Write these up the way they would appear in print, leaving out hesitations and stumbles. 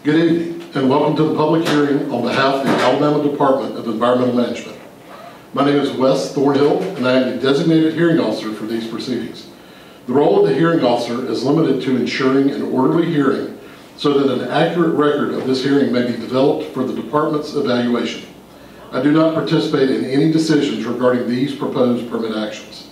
Good evening, and welcome to the public hearing on behalf of the Alabama Department of Environmental Management. My name is Wes Thornhill, and I am the designated hearing officer for these proceedings. The role of the hearing officer is limited to ensuring an orderly hearing so that an accurate record of this hearing may be developed for the department's evaluation. I do not participate in any decisions regarding these proposed permit actions.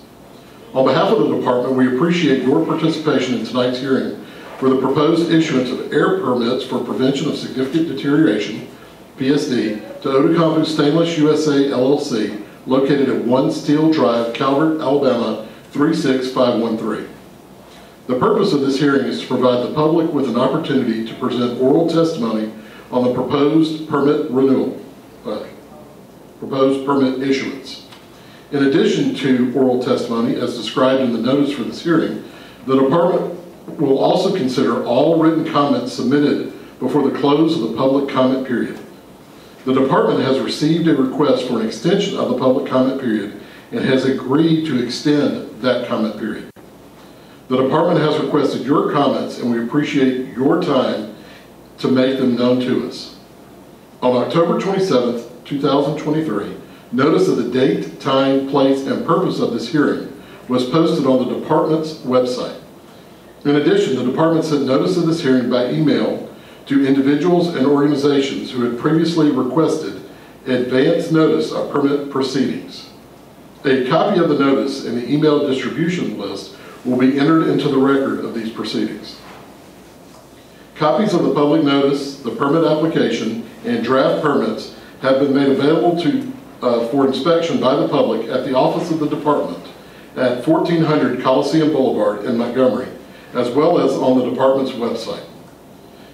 On behalf of the department, we appreciate your participation in tonight's hearing for the proposed issuance of air permits for prevention of significant deterioration, PSD, to Odukampu Stainless USA LLC, located at 1 Steel Drive, Calvert, Alabama 36513. The purpose of this hearing is to provide the public with an opportunity to present oral testimony on the proposed permit renewal, proposed permit issuance. In addition to oral testimony, as described in the notice for this hearing, the department will also consider all written comments submitted before the close of the public comment period. The department has received a request for an extension of the public comment period and has agreed to extend that comment period. The department has requested your comments, and we appreciate your time to make them known to us. On October 27th, 2023, notice of the date, time, place, and purpose of this hearing was posted on the department's website. In addition, the department sent notice of this hearing by email to individuals and organizations who had previously requested advance notice of permit proceedings. A copy of the notice and the email distribution list will be entered into the record of these proceedings. Copies of the public notice, the permit application, and draft permits have been made available for inspection by the public at the office of the department at 1400 Coliseum Boulevard in Montgomery, as well as on the department's website.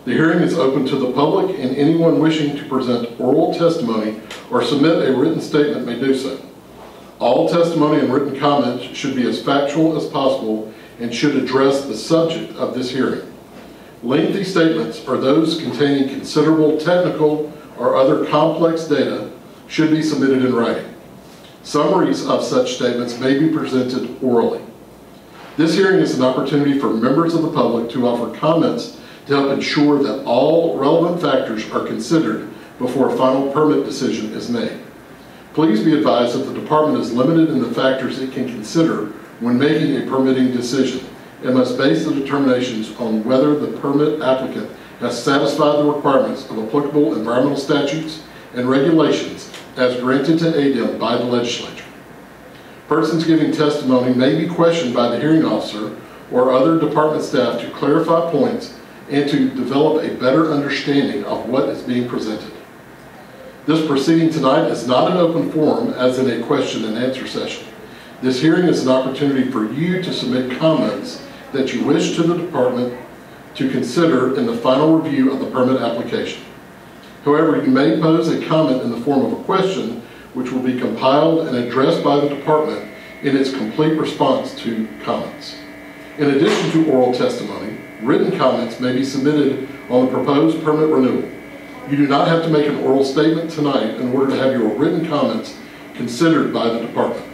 The hearing is open to the public, and anyone wishing to present oral testimony or submit a written statement may do so. All testimony and written comments should be as factual as possible and should address the subject of this hearing. Lengthy statements or those containing considerable technical or other complex data should be submitted in writing. Summaries of such statements may be presented orally. This hearing is an opportunity for members of the public to offer comments to help ensure that all relevant factors are considered before a final permit decision is made. Please be advised that the department is limited in the factors it can consider when making a permitting decision and must base the determinations on whether the permit applicant has satisfied the requirements of applicable environmental statutes and regulations as granted to ADEM by the legislature. Persons giving testimony may be questioned by the hearing officer or other department staff to clarify points and to develop a better understanding of what is being presented. This proceeding tonight is not an open forum as in a question and answer session. This hearing is an opportunity for you to submit comments that you wish to the department to consider in the final review of the permit application. However, you may pose a comment in the form of a question which will be compiled and addressed by the department in its complete response to comments. In addition to oral testimony, written comments may be submitted on the proposed permit renewal. You do not have to make an oral statement tonight in order to have your written comments considered by the department.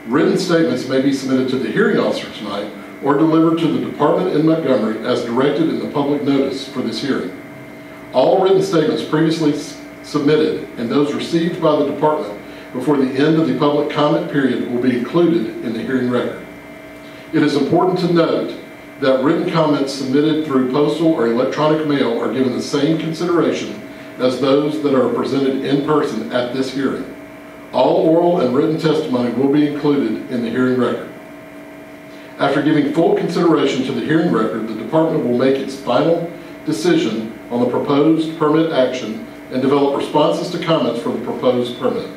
Written statements may be submitted to the hearing officer tonight or delivered to the department in Montgomery as directed in the public notice for this hearing. All written statements previously submitted and those received by the department before the end of the public comment period will be included in the hearing record. It is important to note that written comments submitted through postal or electronic mail are given the same consideration as those that are presented in person at this hearing. All oral and written testimony will be included in the hearing record. After giving full consideration to the hearing record, the department will make its final decision on the proposed permit action and develop responses to comments for the proposed permit.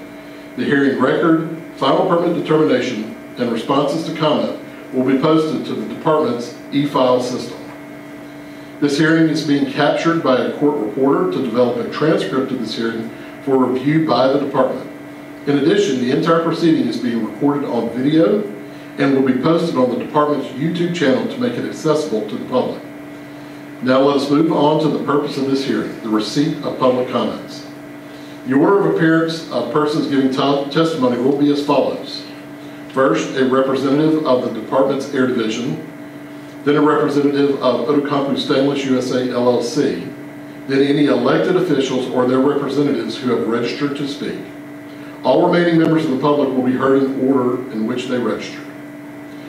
The hearing record, final permit determination, and responses to comment will be posted to the department's e-file system. This hearing is being captured by a court reporter to develop a transcript of this hearing for review by the department. In addition, the entire proceeding is being recorded on video and will be posted on the department's YouTube channel to make it accessible to the public. Now let us move on to the purpose of this hearing, the receipt of public comments. The order of appearance of persons giving testimony will be as follows. First, a representative of the department's air division, then a representative of Odukampu Stainless USA LLC, then any elected officials or their representatives who have registered to speak. All remaining members of the public will be heard in order in which they registered.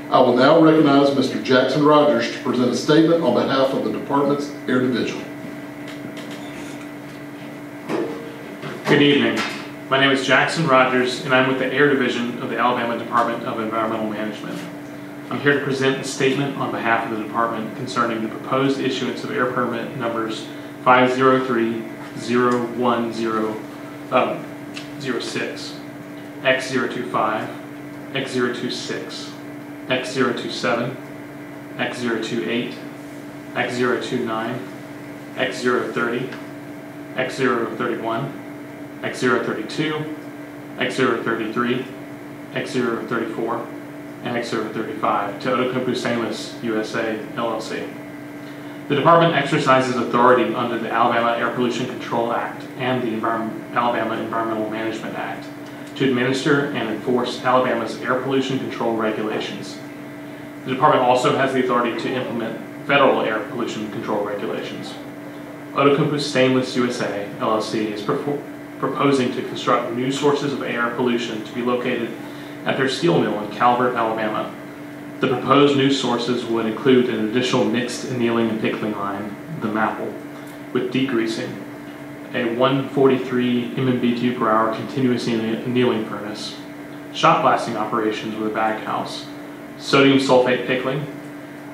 I will now recognize Mr. Jackson Rogers to present a statement on behalf of the department's Air Division. Good evening. My name is Jackson Rogers, and I'm with the Air Division of the Alabama Department of Environmental Management. I'm here to present a statement on behalf of the department concerning the proposed issuance of air permit numbers 503-010-06, X025, X026, X027, X028, X029, X030, X031, X032, X033, X034, and X035 to Outokumpu Stainless USA, LLC. The department exercises authority under the Alabama Air Pollution Control Act and the Alabama Environmental Management Act to administer and enforce Alabama's air pollution control regulations. The department also has the authority to implement federal air pollution control regulations. Outokumpu Stainless USA, LLC is proposing to construct new sources of air pollution to be located at their steel mill in Calvert, Alabama. The proposed new sources would include an additional mixed annealing and pickling line, the MAPL, with degreasing, a 143 MMBtu per hour continuous annealing furnace, shot blasting operations with a baghouse, sodium sulfate pickling,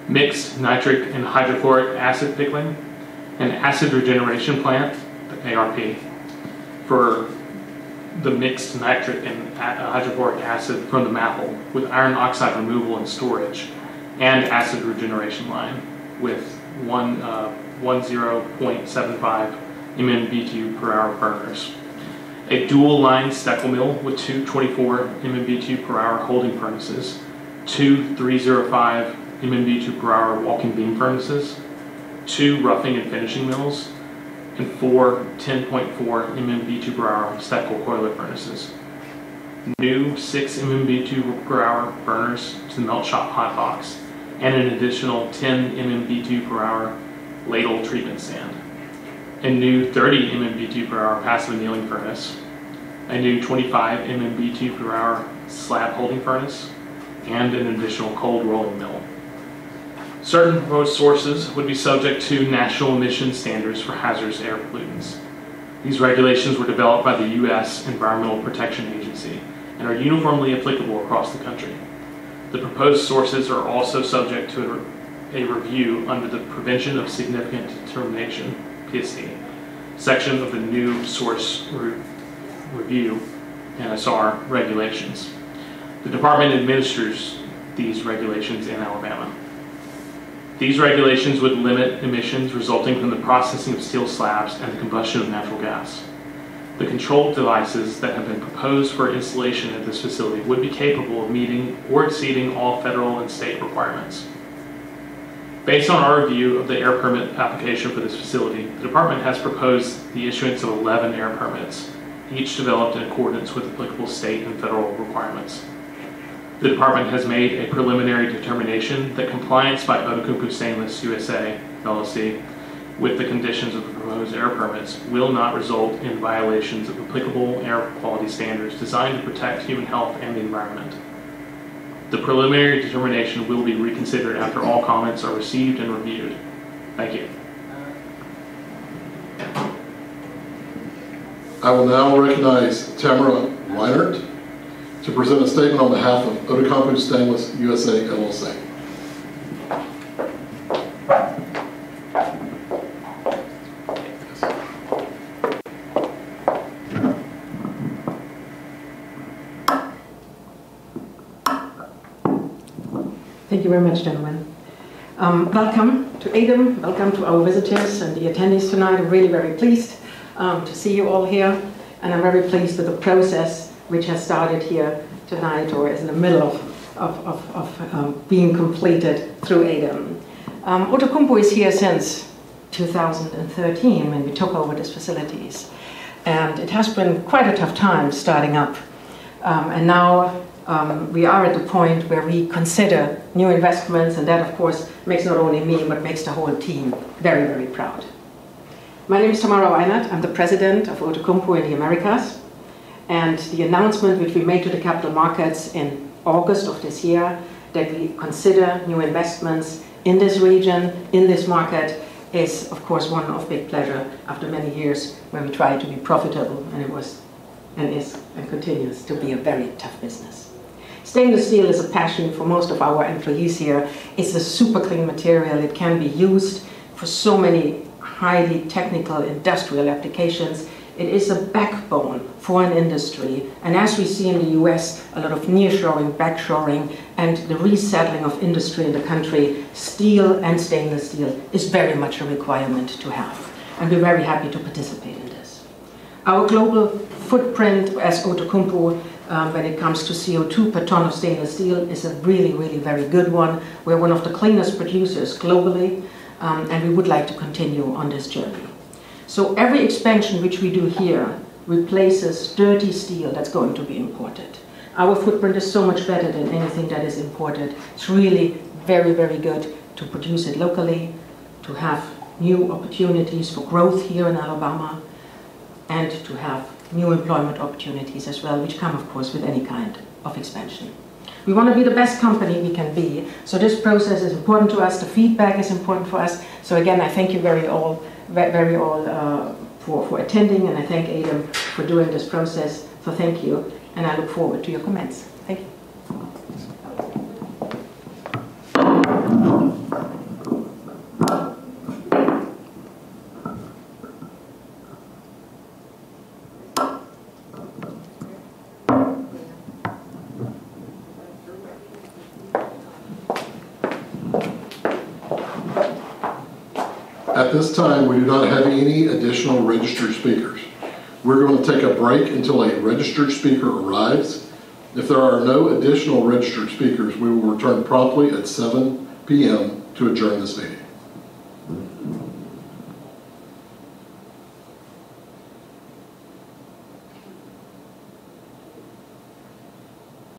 mixed nitric and hydrochloric acid pickling, an acid regeneration plant, the ARP, for the mixed nitric and hydrochloric acid from the MAPL with iron oxide removal and storage, and acid regeneration line with 10.75 MMBtu per hour burners. A dual line Steckel mill with two 24 MMBtu per hour holding furnaces, two 305 MMBtu per hour walking beam furnaces, two roughing and finishing mills, and four 10.4 MMBtu per hour Steckel coiler furnaces. New 6 MMBtu per hour burners to the melt shop hot box, and an additional 10 MMBtu per hour ladle treatment stand. A new 30 MMBtu per hour passive annealing furnace, a new 25 MMBtu per hour slab holding furnace, and an additional cold rolling mill. Certain proposed sources would be subject to national emission standards for hazardous air pollutants. These regulations were developed by the U.S. Environmental Protection Agency and are uniformly applicable across the country. The proposed sources are also subject to a review under the Prevention of Significant Determination, PSD, section of the new source review, NSR, regulations. The department administers these regulations in Alabama. These regulations would limit emissions resulting from the processing of steel slabs and the combustion of natural gas. The control devices that have been proposed for installation at this facility would be capable of meeting or exceeding all federal and state requirements. Based on our review of the air permit application for this facility, the department has proposed the issuance of 11 air permits, each developed in accordance with applicable state and federal requirements. The department has made a preliminary determination that compliance by Outokumpu Stainless USA, LLC, with the conditions of the proposed air permits will not result in violations of applicable air quality standards designed to protect human health and the environment. The preliminary determination will be reconsidered after all comments are received and reviewed. Thank you. I will now recognize Tamara Weinert to present a statement on behalf of Outokumpu Stainless USA, LLC. Thank you very much, gentlemen. Welcome to ADEM, welcome to our visitors and the attendees tonight. I'm really very pleased to see you all here, and I'm very pleased with the process which has started here tonight or is in the middle of being completed through ADEM. Outokumpu is here since 2013 when we took over these facilities, and it has been quite a tough time starting up, and now we are at the point where we consider new investments, and that of course makes not only me but makes the whole team very, very proud. My name is Tamara Weinert. I'm the president of Outokumpu in the Americas. And the announcement which we made to the capital markets in August of this year, that we consider new investments in this region, in this market, is of course one of big pleasure after many years when we tried to be profitable, and it was and is and continues to be a very tough business. Stainless steel is a passion for most of our employees here. It's a super clean material. It can be used for so many highly technical industrial applications. It is a backbone for an industry, and as we see in the US, a lot of nearshoring, backshoring, and the resettling of industry in the country, steel and stainless steel is very much a requirement to have, and we're very happy to participate in this. Our global footprint as Outokumpu, when it comes to CO2 per ton of stainless steel, is a really, really very good one. We're one of the cleanest producers globally, and we would like to continue on this journey. So every expansion which we do here replaces dirty steel that's going to be imported. Our footprint is so much better than anything that is imported. It's really very, very good to produce it locally, to have new opportunities for growth here in Alabama, and to have new employment opportunities as well, which come, of course, with any kind of expansion. We want to be the best company we can be, so this process is important to us, the feedback is important for us. So again, I thank you very all for attending, and I thank ADEM for doing this process, so thank you, and I look forward to your comments. Thank you. At this time, we do not have any additional registered speakers. We're going to take a break until a registered speaker arrives. If there are no additional registered speakers, we will return promptly at 7 p.m. to adjourn this meeting.